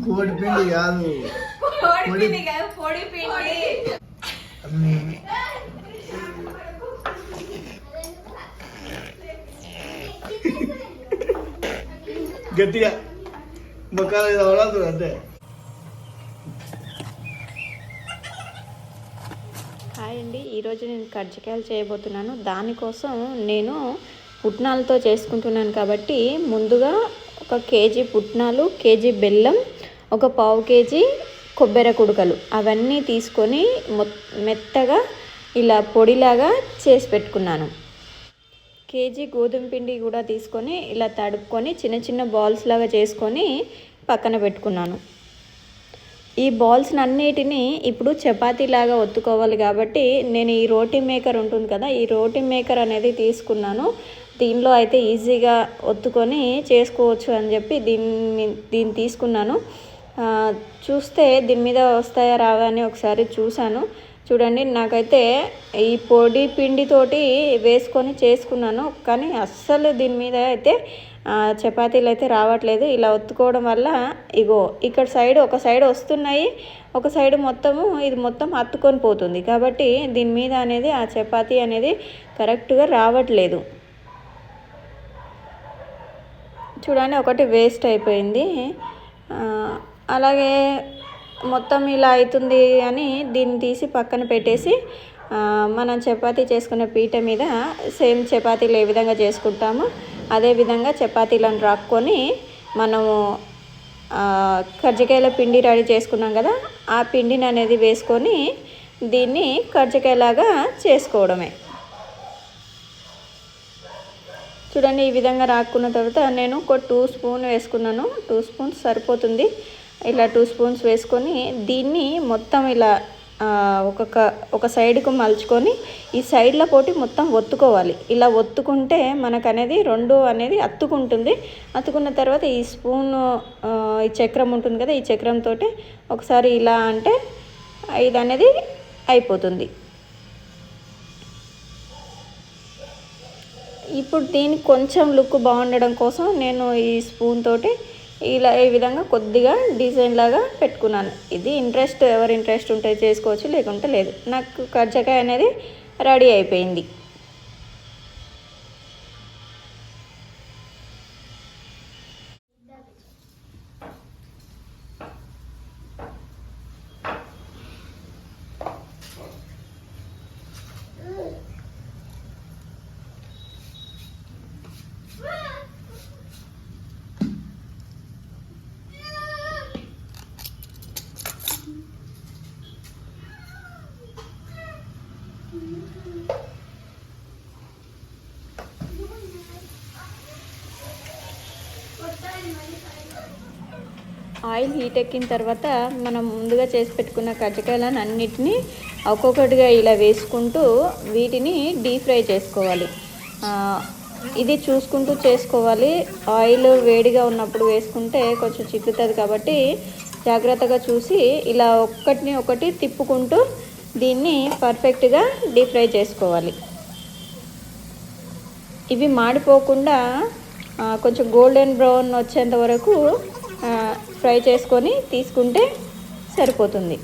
కోడిపిండి కాదు, పొడి పిండి. గట్టిగా మొక్కలు అవడదు అంతే. హాయ్ అండి, ఈరోజు నేను కజ్జికాయలు చేయబోతున్నాను. దానికోసం నేను పుట్నాలతో చేసుకుంటున్నాను కాబట్టి ముందుగా 1 కేజీ పుట్నాలు, కేజీ బెల్లం, 1/4 కేజీ కొబ్బరి కుడకలు అవన్నీ తీసుకొని మెత్తగా ఇలా పొడిలాగా చేసి పెట్టుకున్నాను. కేజీ గోధుమ పిండి కూడా తీసుకొని ఇలా తడుపుకొని చిన్న చిన్న బాల్స్ లాగా చేసుకొని పక్కన పెట్టుకున్నాను. ఈ బాల్స్ అన్నిటినీ ఇప్పుడు చపాతీలాగా ఒత్తుకోవాలి కాబట్టి నేను ఈ రోటీ మేకర్ ఉంటుంది కదా, ఈ రోటీ మేకర్ అనేది తీసుకున్నాను. దీనిలో అయితే ఈజీగా ఒత్తుకొని చేసుకోవచ్చు అని చెప్పి దీన్ని తీసుకున్నాను. చూస్తే దీని మీద వస్తాయా రావా అని ఒకసారి చూశాను. చూడండి, నాకైతే ఈ పొడి పిండితోటి వేసుకొని చేసుకున్నాను, కానీ అస్సలు దీని మీద అయితే చపాతీలు అయితే రావట్లేదు. ఇలా ఒత్తుకోవడం వల్ల ఇగో ఇక్కడ ఒక సైడ్ వస్తున్నాయి, ఒక సైడ్ మొత్తము ఇది మొత్తం అత్తుకొని పోతుంది. కాబట్టి దీని మీద అనేది ఆ చపాతీ అనేది కరెక్ట్గా రావట్లేదు. చూడండి, ఒకటి వేస్ట్ అయిపోయింది. అలాగే మొత్తం ఇలా అవుతుంది అని దీన్ని తీసి పక్కన పెట్టేసి మనం చపాతీ చేసుకునే పీట మీద సేమ్ చపాతీలు ఏ విధంగా చేసుకుంటామో అదే విధంగా చపాతీలను రాక్కొని మనము కజ్జికాయల పిండి రెడీ చేసుకున్నాం కదా, ఆ పిండిని అనేది వేసుకొని దీన్ని కజ్జికాయలాగా చేసుకోవడమే. చూడండి, ఈ విధంగా రాక్కున్న తర్వాత నేను ఒక 2 స్పూన్ వేసుకున్నాను. 2 స్పూన్స్ సరిపోతుంది. ఇలా 2 స్పూన్స్ వేసుకొని దీన్ని మొత్తం ఇలా ఒక సైడ్కు మలుచుకొని ఈ సైడ్ల పోటీ మొత్తం ఒత్తుకోవాలి. ఇలా ఒత్తుకుంటే మనకు అనేది రెండు అనేది అత్తుకుంటుంది. అత్తుకున్న తర్వాత ఈ స్పూను ఈ చక్రం ఉంటుంది కదా, ఈ చక్రంతో ఒకసారి ఇలా అంటే ఇది అనేది అయిపోతుంది. ఇప్పుడు దీనికి కొంచెం లుక్ బాగుండడం కోసం నేను ఈ స్పూన్ తోటి ఇలా ఈ విధంగా కొద్దిగా డిజైన్ లాగా పెట్టుకున్నాను. ఇది ఎవరి ఇంట్రెస్ట్ ఉంటే చేసుకోవచ్చు, లేకుంటే లేదు. నాకు కజ్జికాయ అనేది రెడీ అయిపోయింది. ఆయిల్ హీట్ ఎక్కిన తర్వాత మనం ముందుగా చేసి పెట్టుకున్న కజ్జికాయలను అన్నిటినీ ఒక్కొక్కటిగా ఇలా వేసుకుంటూ వీటిని డీప్ ఫ్రై చేసుకోవాలి. ఇది చూసుకుంటూ చేసుకోవాలి. ఆయిల్ వేడిగా ఉన్నప్పుడు వేసుకుంటే కొంచెం చిక్కుతుంది కాబట్టి జాగ్రత్తగా చూసి ఇలా ఒక్కటిని ఒకటి తిప్పుకుంటూ దీన్ని పర్ఫెక్ట్గా డీప్ ఫ్రై చేసుకోవాలి. ఇవి మాడిపోకుండా కొంచెం గోల్డెన్ బ్రౌన్ వచ్చేంత వరకు ఫ్రై చేసుకొని తీసుకుంటే సరిపోతుంది.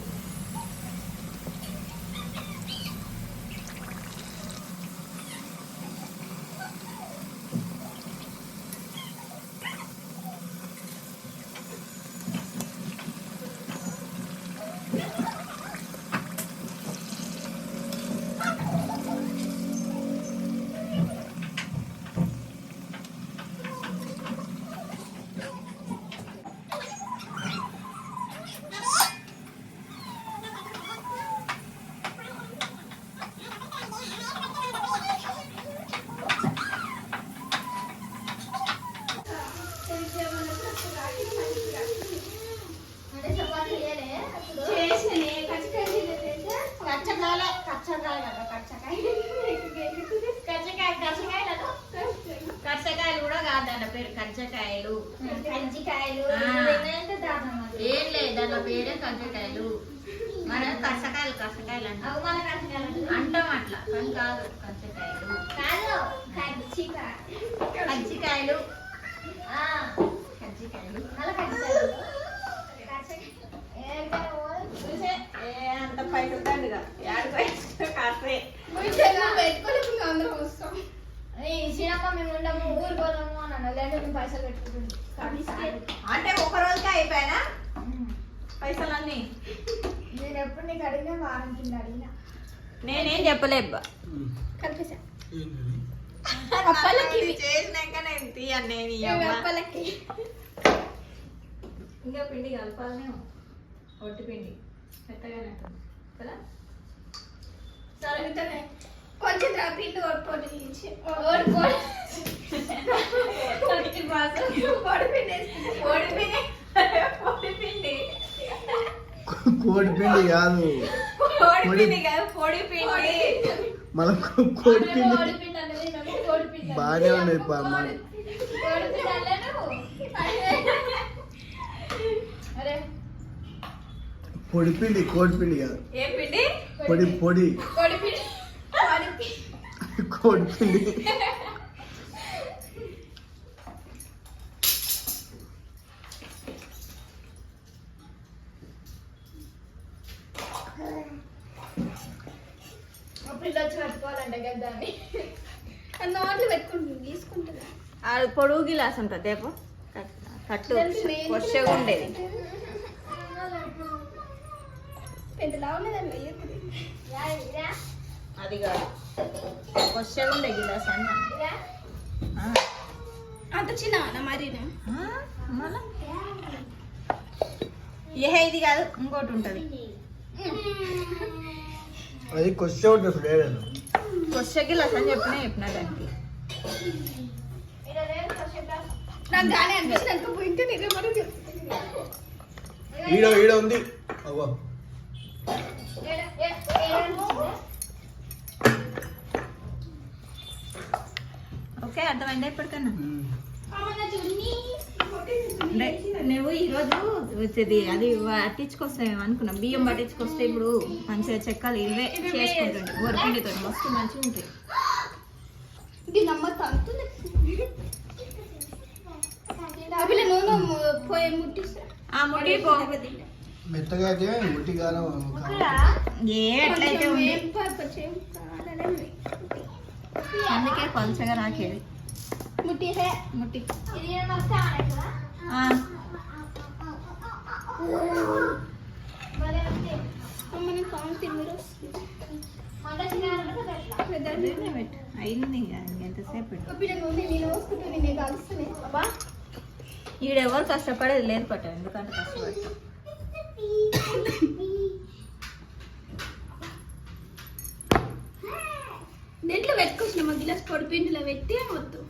కచ్చకాయలు కూడా కాదన్న పేరు, కచ్చకాయలు ఏం లేదు, దాని పేరే కచ్చకాయలు. మన కచ్చకాయలు అంటాం అట్లా కానీ కాదు కచ్చకాయలు కజ్జికాయలు అంత పైకి ఉందండిగా సినిమా మేము ఉండము ఊరు పోదాము అని అన్న లేదా మేము పైసలు పెట్టుకుంటుంది అంటే ఒక రోజుకే అయిపోయానా పైసలన్నీ నేను ఎప్పుడు నీకు అడిగినా వారం కింద అడిగినా నేనేం చెప్పలేబ్బా కలిపేసా చేసినాక నేను తీయను నేను అప్పలకి ఇంకా పిండి కలపాలనే ఒట్టి పిండి మెత్తగానే కదా సరే కొంచెం పిండి ఓడిపోటీ కోడి పిండి కాదు పొడి పిండి మన కోడి పిండి బాగానే ఉన్నాయి పొడి పిండి కోడి పిండి కాదు ఏం పిండి పొడి పొడి కోడి పిండి పిల్ల వచ్చి కట్టుకోవాలంటే కదా దాన్ని నోట్లు పెట్టుకుంటుంది తీసుకుంటుంది అది పొడుగు గిలాస్ ఉంటుంది దేపో కట్టు కొచ్చగా ఉండేది పెద్దలా ఉన్నదండి అది కాదు కొచ్చగా ఉండే గిలాస్ అన్న అంత చిన్న మరి మళ్ళా ఏ ఇది కాదు ఇంకోటి ఉంటుంది అది క్వశ్చన్ ఉంటుంది లేదు కొచ్చ గిలాస్ అని చెప్పినా దానికి నాకు కానీ అనిపిస్తుంది పోయింటే నిజం మనం ఈడ ఉంది అవ్వ ఓకే అర్థమైందా ఇప్పటికన్నా నువ్వు ఈరోజు వచ్చేది అది పట్టించుకొస్తామేమో అనుకున్నాం బియ్యం పట్టించుకొస్తే ఇప్పుడు మంచిగా చెక్కలు ఇవే చేసుకుంటుండే గొరపిండితో మస్తు మంచిగా ఉంటాయి ఇది నమ్మకం అవి నూనె పోయి ముట్టిస్తా ఆ ముట్టి పో మెత్తగా అయితే ముట్టి కాలం ఏ ఎట్లయితే ఉంది అందుకే పలుచగా రాకేది ముట్టి ముట్టి అయింది ఎంతసేపు ఈడెవరు కష్టపడేది లేదు పట్ట ఎందుకంటే కష్టపడతాం దీంట్లో పెట్టుకొచ్చినామా గిలాస్ పొడి పిండిలో పెట్టి వద్దు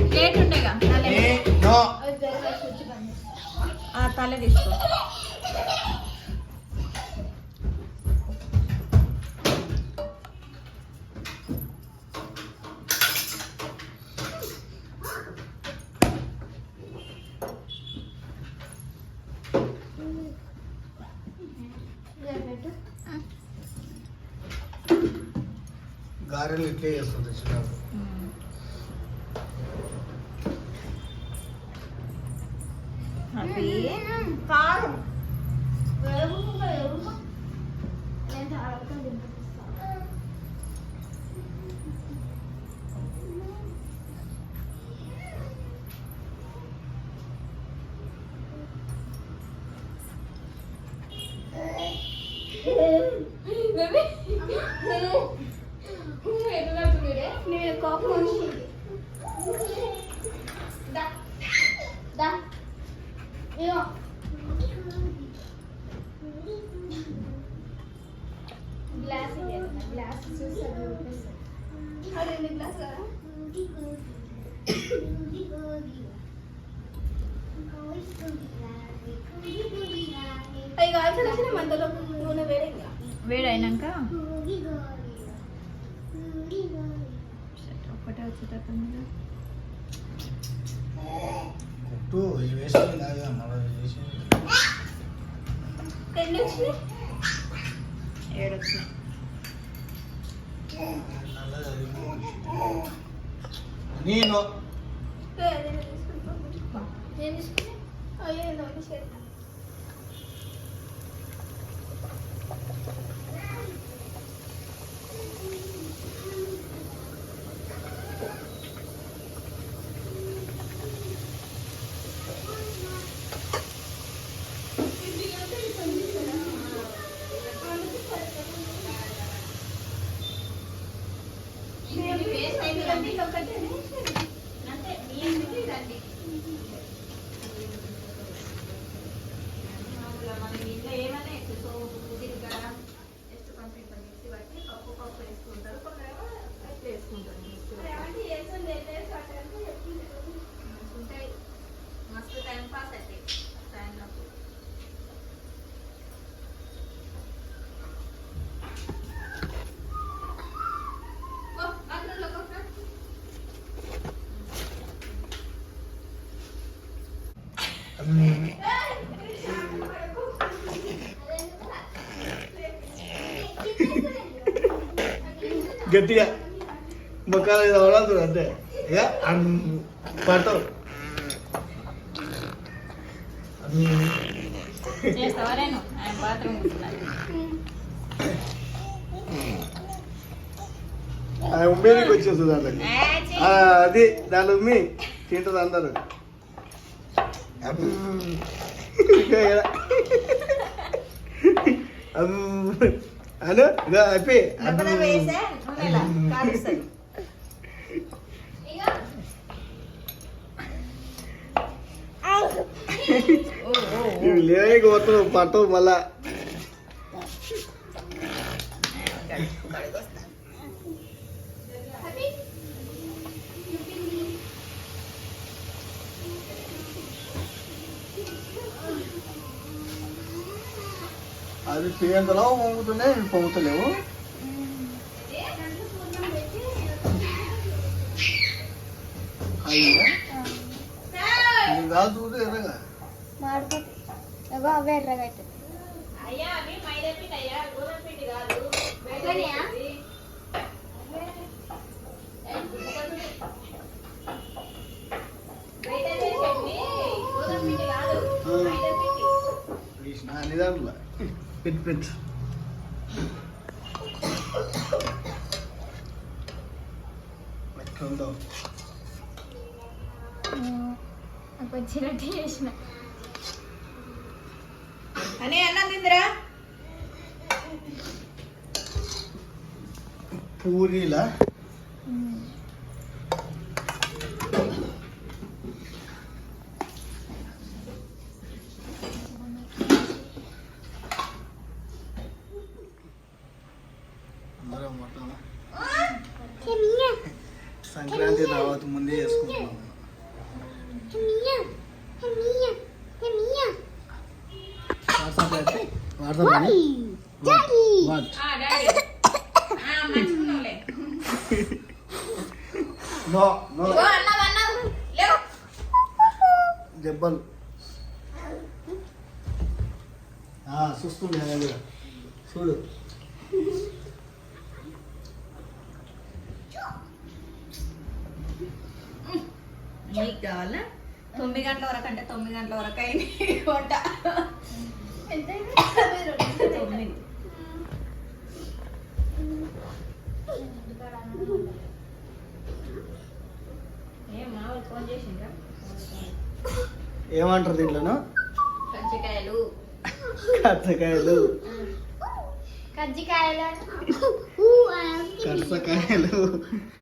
ప్లేట్ ఉండేగా తల తీసుకో గారెలు ఇట్లే చేస్తుంది చిన్నప్పుడు అవి కారం నేను కోపం వచ్చింది గ్లాస్ గ్లాస్ చూసాను అదే గ్లాస్ అవి కాల్చిన మందలో నూనె వేడైందా వేడైనాక ఒకటే వచ్చేటట్టు కుట్టు ఇవి వేసుకుని కాదుగా మళ్ళీ చేసి ఎన్ని వచ్చినాయి? 7 వచ్చినాయి. నల్లది అది నేను నేను తీసుకుని అయ్యో నోటి షేర్ మస్తు టైం పాస్ అయితే సాయంత్రం. గట్టిగా ముఖాలు ఇది అవడం అంతే ఇక పడతావు చేస్తావా నేను ఆయన బాత్రూమ్ ఉమ్మేనికి వచ్చేస్తుంది దాంట్లో అది దాని ఉమ్మి తింటుంది అందరు అను ఇక అయిపోయి వేసే నూనెలా కాలుస్తుంది. ఇవి లేవే పోతావు పట్టవు మళ్ళా అది పేంతలో పొంగుతున్నాయి ఇవి పొంగుతలేవు అయ్యా ఇది కాదు చూడు ఎర్రగా మాడిపోతాయి అవే ఎర్రగా అవుతుంది అయ్యా అవి మైదా పిండి అయ్యా గోధుమ పిండి కాదు. అట్లనేయా? గోధుమ పిండి కాదు మైదా పిండి. అన్ని దాంట్లో పెట్టి పెట్టి ఎట్లుందో నాకు వచ్చినట్టు చేసిన అని అన్నం తిందిరా. పూరీలా అందరం మొత్తం సంక్రాంతి తర్వాత ముందే చేసుకుంటున్నాం. వాట్సాప్ అయితే వాట్సాప్ అని వాట్ డాడీ మంచుకున్నావులే. నో నో అన్నం లేవు. దెబ్బలు చూస్తుంది అది కూడా చూడు నీకు కావాలా? 9 గంటల వరకు అంటే 9 గంటల వరకు అయింది వంట. ఎంత 9. ఏం మామూలు ఫోన్ చేసిండ్రా? ఏమంటారు దీంట్లోనూ కజ్జికాయలు కచ్చకాయలు కజ్జికాయలు కచ్చకాయలు